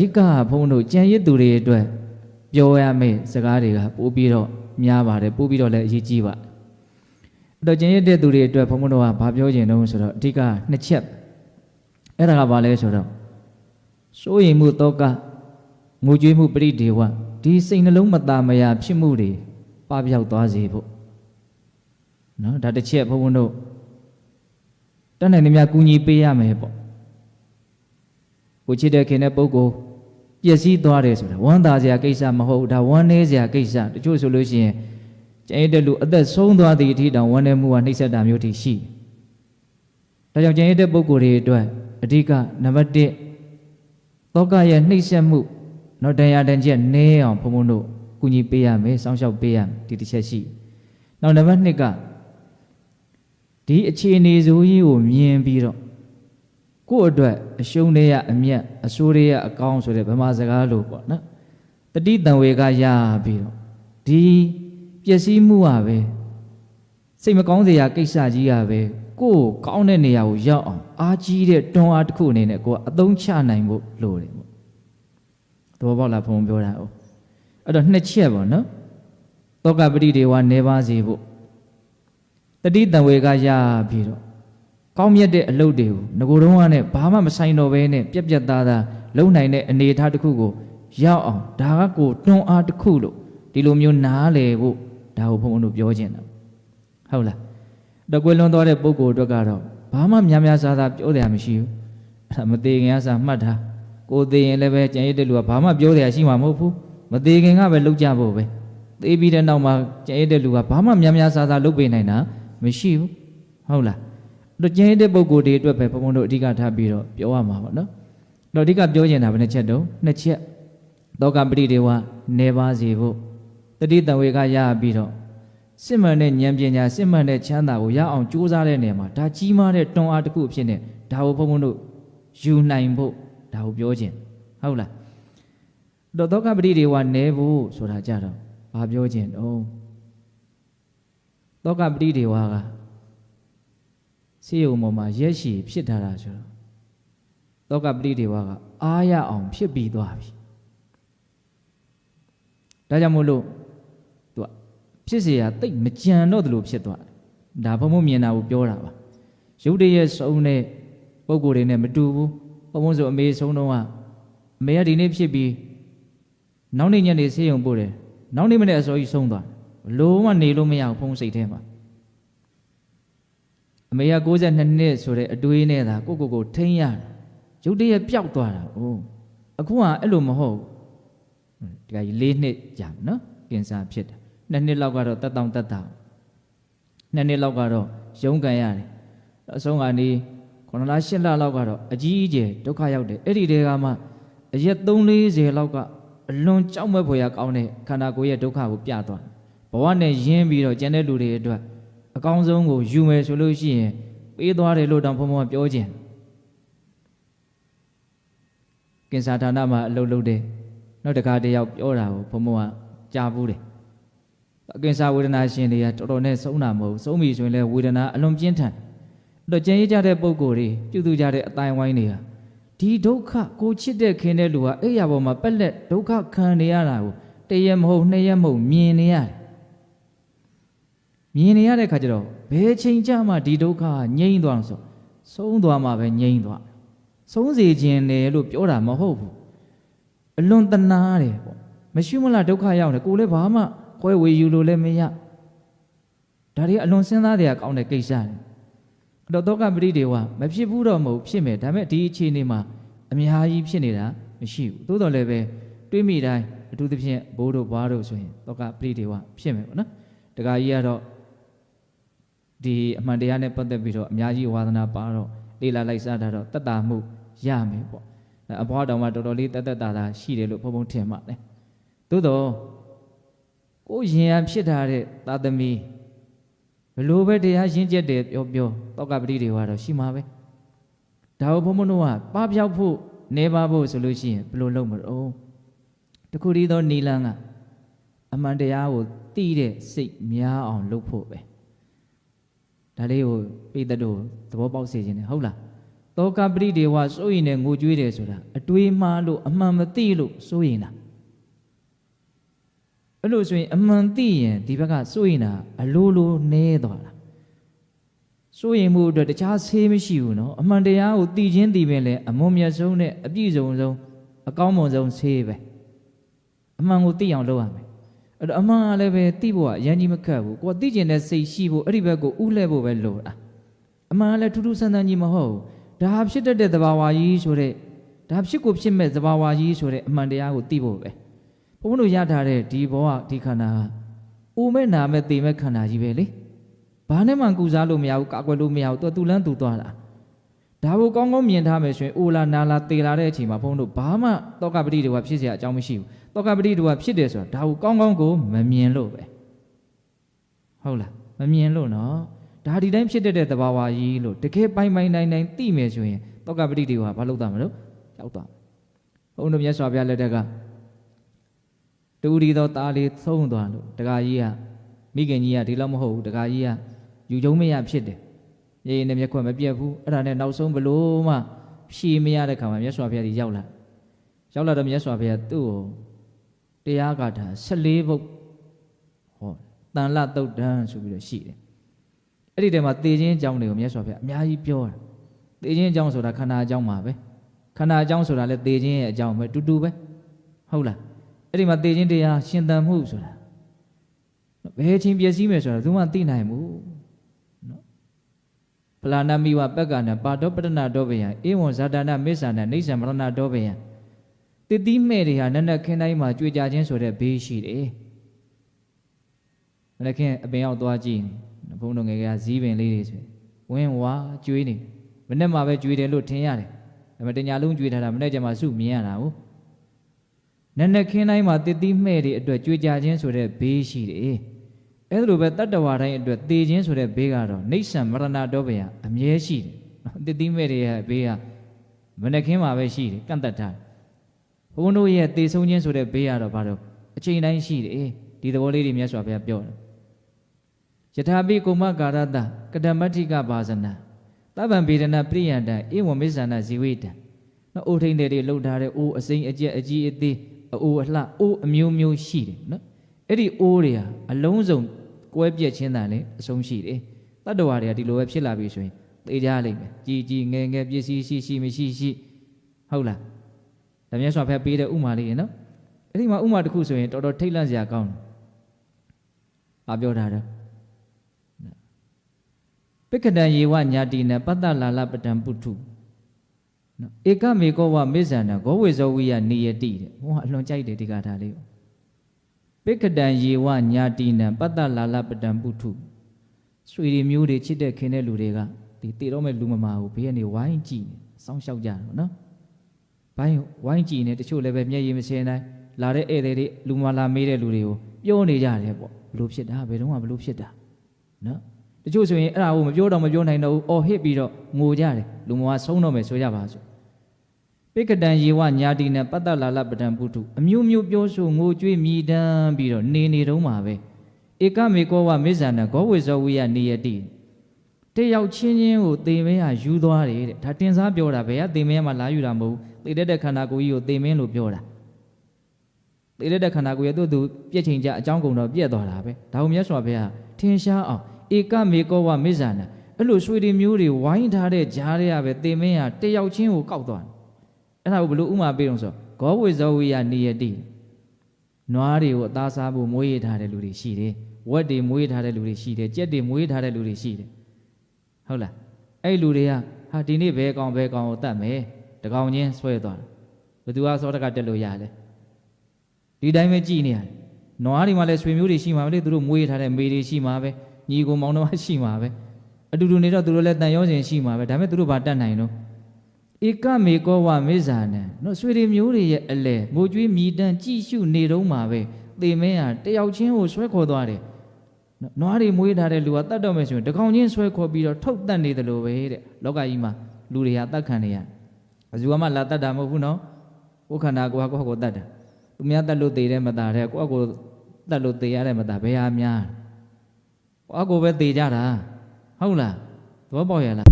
ဒီကဘုံတို့ကြံရစ်သူတွေအတွက်ပြောရမယ့်စကားတွေကပို့ပြီးတော့များပါတယ်ပို့ပြီးတော့လည်းအရေးကြီးပါအဲ့တော့ကြံရစ်တဲ့သူတွေအတွက်ဘုံတို့ကဘာပြောချင်တုံးဆိုတော့အဓိကနှစ်ချက်အဲ့ဒါကဘာလဲဆိုတော့စိုးရိမ်မှုတောကငိုကြွေးမှုပရိဒေဝဒီစိတ်နှလုံးမသာမယာဖြစ်မှုတွေပပျောက်သွားစေဖို့နော်ဒါတစ်ချက်ဘုံတို့တတ်နိုင်သမျှကူညီပေးရမယ်ပေါ့ကိုချစ်တဲ့ခင်တဲ့ပုဂ္ဂိုလ်ပျက်စီးသွားတယ်ဆိုတာဝမ်းသာစရာကိစ္စမဟုတ်ဒါဝမ်းနည်းစရာကိစ္စတချို့ဆိုလို့ရှိရင်ကျန်ရတဲ့လူအသက်ဆုံးသွားသည့်အထိတောင်ဝမ်းနည်းမှုကနှိမ့်ဆက်တာမျိုးထိရှိဒါကြောင့်ကျန်ရတဲ့ပုဂ္ဂိုလ်တွေအတွက်အဓိကနံပါတ်1သောကရဲ့နှိမ့်ဆက်မှုနော်တရားတန်ချက်နည်းအောင်ဘုံဘုံတို့ကူညီပေးရမယ်စောင့်ရှောက်ပေးရမယ်ဒီတစ်ချက်ရှိနောက်နံပါတ်2ကဒီအခြေအနေဆိုကြီးကိုမြင်ပြီးတော့ကိုယ့်အတွက်အရှုံးတွေရအမျက်အဆိုးတွေရအကောင်းဆိုတဲ့ဗမာစကားလို့ပေါ့နော်တတိတံဝေကရပြီးတော့ဒီပျက်စီးမှုကပဲစိတ်မကောင်းစရာကိစ္စကြီးကပဲကိုယ်ကောင်းတဲ့နေရာကိုရောက်အောင်အားကြီးတဲ့တွန်းအားတစ်ခုအနေနဲ့ကိုယ်အသုံးချနိုင်ဖို့လိုတယ်ပေါ့သဘောပေါက်လားဘုံပြောတာဟုတ်အဲ့တော့နှစ်ချက်ပေါ့နော်သောကပတိဒေဝနေပါစေဖို့တတိတံဝေကရပြီးတော့ကောင်းမြတ်တဲ့အလုပ်တွေကိုငကိုယ်တော့ကနဲ့ဘာမှမဆိုင်တော့ဘဲနဲ့ပြက်ပြက်သားသားလုံနိုင်တဲ့အနေအထားတစ်ခုကိုရောက်အောင်ဒါကကိုတွန်းအားတစ်ခုလို့ဒီလိုမျိုးနားလေဖို့ဒါကိုဘုံဘုံတို့ပြောခြင်းတာဟုတ်လားတော့ကွယ်လွန်သွားတဲ့ပုဂ္ဂိုလ်အတွက်ကတော့ဘာမှများများစားစားပြောတယ်မရှိဘူးအဲ့ဒါမသေးခင်ကစားမှတ်ထားကိုသေးရင်လည်းပဲကြံရတဲ့လူကဘာမှပြောတယ်ရှိမှာမဟုတ်ဘူးမသေးခင်ကပဲလုပ်ကြဖို့ပဲသေးပြီးတဲ့နောက်မှာကြံရတဲ့လူကဘာမှများများစားစားလုပ်ပေးနိုင်တာမရှိဘူးဟုတ်လားတော့ကျင်းတဲ့ပုဂ္ဂိုလ်တွေအတွက်ပဲဘုံဘုံတို့အဓိကထားပြီးတော့ပြောရမှာပေါ့နော်တော့အဓိကပြောချင်တာဘယ်နှချက်တုံးနှစ်ချက်သောကပရိဒေဝနေပါစေဖို့တတိတံဝေကရပြီးတော့စစ်မှန်တဲ့ဉာဏ်ပညာစစ်မှန်တဲ့ချမ်းသာကိုရအောင်ကြိုးစားတဲ့နေရာမှာဒါကြီးမားတဲ့တွန်းအားတစ်ခုအဖြစ်နဲ့ဒါကိုဘုံဘုံတို့ယူနိုင်ဖို့ဒါကိုပြောခြင်းဟုတ်လားတော့သောကပရိဒေဝနေဖို့ဆိုတာကြတော့ဘာပြောခြင်းတုံးသောကပရိဒေဝကစေယုံပေါ်မှာရက်ရှည်ဖြစ်ထားတာဆိုတော့သောကပရိဒေဝကအားရအောင်ဖြစ်ပြီးသွားပြီဒါကြောင့်မို့လို့သူကဖြစ်เสียတိတ်မကြံတော့သလိုဖြစ်သွားတယ်ဒါဘုံဘုံမြင်တာကိုပြောတာပါရုပ်တရက်ဆုံးတဲ့ပုံကိုယ်တွေနဲ့မတူဘူးဘုံဘုံဆိုအမေဆုံးတော့ကအမေကဒီနေ့ဖြစ်ပြီးနောက်နေ့ညနေစေယုံပို့တယ်နောက်နေ့မနေ့အစောကြီးဆုံးသွားလုံးဝနေလို့မရဘူးဘုံစိတ်ထဲမှာအမေက62နှစ်ဆိုတဲ့အတွေးနဲ့သာကိုထိန်းရတယ်ရုပ်တရက်ပျောက်သွားတာအိုးအခုကအဲ့လိုမဟုတ်ဒီကကြီး4နှစ်ကြာနော်ကင်ဆာဖြစ်တာ2နှစ်လောက်ကတော့တက်တောင့်တက်တာ2နှစ်လောက်ကတော့ရုန်းကန်ရတယ်အဆုံးကနေ9လ10လလောက်ကတော့အကြီးအကျယ်ဒုက္ခရောက်တယ်အဲ့ဒီတဲကမှအရက်3-40လောက်ကအလွန်ကြောက်မဲ့ဖွယ်ရကောင်းတဲ့ခန္ဓာကိုယ်ရဲ့ဒုက္ခကိုပြသွားဘဝနဲ့ရင်းပြီးတော့ကျန်တဲ့လူတွေအတွက်အကောင်းဆုံးကိုယူမယ်ဆိုလို့ရှိရင်ပေးသွားတယ်လို့တောင်ဘုံဘုံပြောခြင်းကင်ဆာဌာနမှာအလုပ်လုပ်တယ်နောက်တစ်ခါတယောက်ပြောတာကိုဘုံဘုံကကြားဘူးတယ်ကင်ဆာဝေဒနာရှင်တွေကတော်တော်နဲ့ဆုံးတာမဟုတ်ဆုံးပြီဆိုရင်လည်းဝေဒနာအလွန်ပြင်းထန်အဲ့တော့ကျန်ရကြတဲ့ပုံကိုယ်တွေပြုသူကြတဲ့အတိုင်းဝိုင်းတွေကဒီဒုက္ခကိုချစ်တဲ့ခင်တဲ့လူကအဲ့ရပေါ်မှာပက်လက်ဒုက္ခခံနေရတာကိုတရက်မဟုတ်နှစ်ရက်မဟုတ်မြင်နေရတယ်မြင်နေရတဲ့ခါကျတော့ဘယ်ချိန်ကြမှဒီဒုက္ခငြိမ့်သွားဆိုဆုံးသွားမှပဲငြိမ့်သွားဆုံးစေခြင်းတယ်လို့ပြောတာမဟုတ်ဘူးအလွန်တနာတယ်ပေါ့မရှိမလားဒုက္ခရောက်တယ်ကိုလည်းဘာမှခွဲဝေယူလို့လည်းမရဒါတွေအလွန်စဉ်းစားတဲ့အကောင်းတဲ့ကိစ္စတွေအဲ့တော့သောကပရိဒေဝမဖြစ်ဘူးတော့မဟုတ်ဖြစ်မယ်ဒါပေမဲ့ဒီအခြေအနေမှာအများကြီးဖြစ်နေတာမရှိဘူးသို့တော်လည်းပဲတွေးမိတိုင်းအထူးသဖြင့်ဘိုးတို့ဘွားတို့ဆိုရင်သောကပရိဒေဝဖြစ်မယ်ပေါ့နော်တခါကြီးကတော့ဒီအမှန်တရားနဲ့ပတ်သက်ပြီးတော့အများကြီးဝါသနာပါတော့လေ့လာလိုက်စားတာတော့တတ်တာမှုရမယ်ပေါ့အဘွားတော်မှာတော်တော်လေးတက်တာရှိတယ်လို့ဘုံဘုံထင်ပါတယ်သို့တော့ကိုရင်ရဖြစ်ထားတဲ့သာသမီဘလို့ပဲတရားရှင်းချက်တယ်ပြောသောကပတိတွေကတော့ရှိမှာပဲဒါကိုဘုံဘုံတို့ကပပျောက်ဖို့နေပါဖို့ဆိုလို့ရှိရင်ဘလို့လုပ်မလို့တခုတည်းသောနီလန်းကအမှန်တရားကိုသိတဲ့စိတ်များအောင်လုပ်ဖို့ပဲဒါလေးကိုပိဿတို့သဘောပေါက်စေခြင်းနဲ့ဟုတ်လားသ တောကပရိဒေဝစိုးရင်နဲ့ငိုကြွေးတယ်ဆိုတာအတွေးမှားလို့အမှန်မသိလို့စိုးရင်လားအဲ့လိုဆိုရင်အမှန်သိရင်ဒီဘက်ကစိုးရင်တာအလိုလိုနဲသွားတာစိုးရင်မှုအတွက်တခြားဆေးမရှိဘူးနော်အမှန်တရားကိုသိချင်းသိပင်လဲအမွန်မြတ်ဆုံးနဲ့အပြည့်စုံဆုံးအကောင်းမွန်ဆုံးဆေးပဲအမှန်ကိုသိအောင်လုပ်ရမယ်အဲ့တော့အမှန်ကလည်းပဲသိဖို့ကအရင်ကြီးမခက်ဘူးကိုယ်သိကျင်တဲ့စိတ်ရှိဖို့အဲ့ဒီဘက်ကိုဥလှဲ့ဖို့ပဲလိုတာအမှန်ကလည်းထူးထူးဆန်းဆန်းကြီးမဟုတ်ဘူးဒါဖြစ်တတ်တဲ့သဘာဝကြီးဆိုတဲ့ဒါဖြစ်ကိုဖြစ်မဲ့သဘာဝကြီးဆိုတဲ့အမှန်တရားကိုသိဖို့ပဲဘုန်းဘုန်းတို့ရထားတဲ့ဒီဘဝဒီခန္ဓာအိုမဲ့နာမဲ့သိမဲ့ခန္ဓာကြီးပဲလေဘာနဲ့မှကူစားလို့မရဘူးကာကွယ်လို့မရဘူးသူလန်းသူသွားတာဒါကိုကောင်းကောင်းမြင်ထားမယ်ဆိုရင်အိုလာနာလာသေလာတဲ့အချိန်မှာဘုန်းတို့ဘာမှတောကပတိတွေကဖြစ်เสียအကြောင်းမရှိဘူးတောကပတိတွေကဖြစ်တယ်ဆိုတာဒါကိုကောင်းကောင်းကိုမမြင်လို့ပဲဟုတ်လားမမြင်လို့နော်ဒါဒီတိုင်းဖြစ်တဲ့သဘာဝကြီးလို့တကယ်ပိုင်ပိုင်နိုင်နိုင်သိမယ်ဆိုရင်တောကပတိတွေကဘာလုပ်တာမလို့ရောက်သွားဘုန်းတို့မြတ်စွာဘုရားလက်ထက်ကတူဒီသောသားလေးသုံးသွားလို့တခါကြီးကမိခင်ကြီးကဒီလောက်မဟုတ်ဘူးတခါကြီးကယူကျုံမရဖြစ်တယ်ရေရင်နဲ့မျက်ခွက်မပြတ်ဘူးအဲ့ဒါနဲ့နောက်ဆုံးဘလို့မှဖြေမရတဲ့ခါမှာမြတ်စွာဘုရားကြီးရောက်လာတော့မြတ်စွာဘုရားသူ့ကိုတရားဂါထာ14ပုဒ်ဟောတန်လတုတ်တန်းဆိုပြီးတော့ရှိတယ်အဲ့ဒီတည်းမှာသေခြင်းအကြောင်းတွေကိုမြတ်စွာဘုရားအများကြီးပြောတာသေခြင်းအကြောင်းဆိုတာခန္ဓာအကြောင်းပါပဲခန္ဓာအကြောင်းဆိုတာလည်းသေခြင်းရဲ့အကြောင်းပဲတူတူပဲဟုတ်လားအဲ့ဒီမှာသေခြင်းတရားရှင်သန်မှုဆိုတာဘယ်ချင်းပျက်စီးမယ်ဆိုတာသူမှသိနိုင်ဘူးနော်ပလာဏမိဝပက္ကနာပါတောပတ္တနာတောဘယံဧဝံဇာတနာမစ္ဆာနာနေဆံမရဏတောဘယံတတိမဲ့တွေဟာနက်နက်ခင်းတိုင်းမှာကြွေကြခြင်းဆိုတဲ့ဘေးရှိတယ်နက်နက်ခင်းအပင်ရောက်သွားကြည့်နေဘုန်းတော်ငယ်ကဇီးပင်လေးတွေဆိုဝင်းဝါကြွေးနေမနေ့မှပဲကြွေးတယ်လို့ထင်ရတယ်ဒါပေမဲ့တညာလုံးကြွေးထားတာမနေ့ကျမှစုမြင်ရတာဟုတ်နက်နက်ခင်းတိုင်းမှာတတိမဲ့တွေအတွက်ကြွေကြခြင်းဆိုတဲ့ဘေးရှိတယ်အဲ့လိုပဲတတ္တဝါတိုင်းအတွက်သေခြင်းဆိုတဲ့ဘေးကတော့နေဆံမရဏတောဘယအမြဲရှိတယ်နော်တတိမဲ့တွေရဲ့ဘေးကမနေ့ခင်းမှာပဲရှိတယ်ကန့်တတ်ထားဘုန်းတို့ရဲ့သေဆုံးခြင်းဆိုတဲ့ဘေးကတော့ဘာလို့အချိန်တိုင်းရှိတယ်ဒီသဘောလေးတွေမြတ်စွာဘုရားပြောတယ်ယထာပိကုမကာရတကတမတ္ထိကဘာဇနာသဗ္ဗံဗေဒနာပရိယန္တဧဝံမစ္ဆာနာဇီဝိတံနော်အိုထိန်တွေလှုပ်ထားတဲ့အိုးအစိမ့်အကျက်အကြီးအသေးအိုးအလှအိုးအမျိုးမျိုးရှိတယ်နော်အဲ့ဒီအိုးတွေဟာအလုံးစုံကွဲပြက်ခြင်းတန်လေအဆုံးရှိတယ်တတ္တဝါတွေကဒီလိုပဲဖြစ်လာပြီဆိုရင်သိကြလိမ့်မယ်ကြီးကြီးငယ်ငယ်ပစ္စည်းရှိမရှိဟုတ်လားဒါမြတ်စွာဘုရားပေးတဲ့ဥမာလေးနော်အဲ့ဒီမှာဥမာတစ်ခုဆိုရင်တော်တော်ထိတ်လန့်စရာကောင်းတယ်။ဘာပြောထားတယ်ပိက္ခတံယေဝညာတိနပတ္တလာလပတံပုထုနော်ဧကမေကောဝမေဇာနဂောဝေဇောဝိယနေယတိတဲ့ဟောအလွန်ကြိုက်တယ်ဒီကထာလေးကိုပိက္ခတံယေဝညာတိနပတ္တလာလပတံပုထုဆွေတွေမျိုးတွေချစ်တဲ့ခင်တဲ့လူတွေကဒီတည်တော့မဲ့လူမမာကိုဘေးကနေဝိုင်းကြည့်နေစောင်းလျှောက်ကြတယ်နော်ဘိုင်းဝိုင်းကြည့်နေတချို့လည်းပဲမျက်ရည်မစင်တိုင်းလာတဲ့ဧည့်သည်တွေလူမလာမေးတဲ့လူတွေကိုပြောနေကြတယ်ပေါ့ဘလို့ဖြစ်တာဘယ်တော့မှဘလို့ဖြစ်တာနော်တချို့ဆိုရင်အဲ့ဒါကိုမပြောတော့မပြောနိုင်တော့ဘူးအော်ဟစ်ပြီးတော့ငိုကြတယ်လူမမာဆုံးတော့မယ်ဆိုကြပါစို့ပိကတံယေဝညာတိနပတ္တလာလပတံပုထုအမျိုးမျိုးပြောဆိုငိုကြွေးမြည်တမ်းပြီးတော့နေတုံးမှာပဲဧကမေကောဝမေဇာနဂောဝေဇောဝိယနေယတိတယောက်ချင်းချင်းကိုသေမင်းဟာယူသွားတယ်တဲ့ဒါတင်စားပြောတာဘယ်ကသေမင်းမှလာယူတာမဟုတ်သေတတ်တဲ့ခန္ဓာကိုယ်ကြီးကိုသေမင်းလို့ပြောတာသေတတ်တဲ့ခန္ဓာကိုယ်ရဲ့သူပြည့်ချိန်ကြအကြောင်းကုန်တော့ပြည့်သွားတာပဲဒါကိုမြတ်စွာဘုရားထင်ရှားအောင်ဧကမေကောဝမေဇာနအဲ့လိုဆွေတွေမျိုးတွေဝိုင်းထားတဲ့ကြားတွေကပဲသေမင်းဟာတယောက်ချင်းကိုကောက်သွားတယ်အဲ့ဒါကိုဘလို့ဥမာပေးအောင်ဆိုဂောဝေဇောဝိယနေယတိနွားတွေကိုအသားစားဖို့မွေးရထားတဲ့လူတွေရှိတယ်ဝက်တွေမွေးထားတဲ့လူတွေရှိတယ်ကြက်တွေမွေးထားတဲ့လူတွေရှိတယ်ဟုတ်လားအဲ့လူတွေကဟာဒီနေ့ဘဲကောင်ကိုတတ်မယ်တကောင်ချင်းဆွဲသွားတယ်ဘယ်သူကစောတကတက်လို့ရလဲဒီတိုင်းပဲကြည်နေရတယ်နွားတွေမှာလည်းဆွေမျိုးတွေရှိမှာပဲလေသူတို့မွေးထားတဲ့မေတွေရှိမှာပဲညီကိုမောင်နှမရှိမှာပဲအတူတူနေတော့သူတို့လည်းတန်ရောစဉ်ရှိမှာပဲဒါပေမဲ့သူတို့ဘာတတ်နိုင်တော့ဧကမေကောဝမေဇာနံနော်ဆွေတွေမျိုးတွေရဲ့အလဲမိုးကျွေးမြည်တမ်းကြည်ရှုနေတော့မှာပဲသေမင်းဟာတယောက်ချင်းကိုဆွဲခေါ်သွားတယ်နွားတွေမွေးထားတဲ့လူကတတ်တော့မယ်ဆိုရင်တကောင်ချင်းဆွဲခေါ်ပြီးတော့ထုတ်တတ်နေတယ်လို့ပဲတဲ့လောကကြီးမှာလူတွေဟာတတ်ခံနေရဘယ်သူမှလာတတ်တာမဟုတ်ဘူးနော်ကိုယ်ခန္ဓာကိုယ်ဟာကိုယ်တတ်တာသူများတတ်လို့သေတယ်မတတ်တဲ့ကိုယ့်ကိုတတ်လို့သေရတဲ့မတတ်ဘယ်ဟာများကိုယ့်ကိုပဲသေကြတာဟုတ်လားသဘောပေါက်ရလား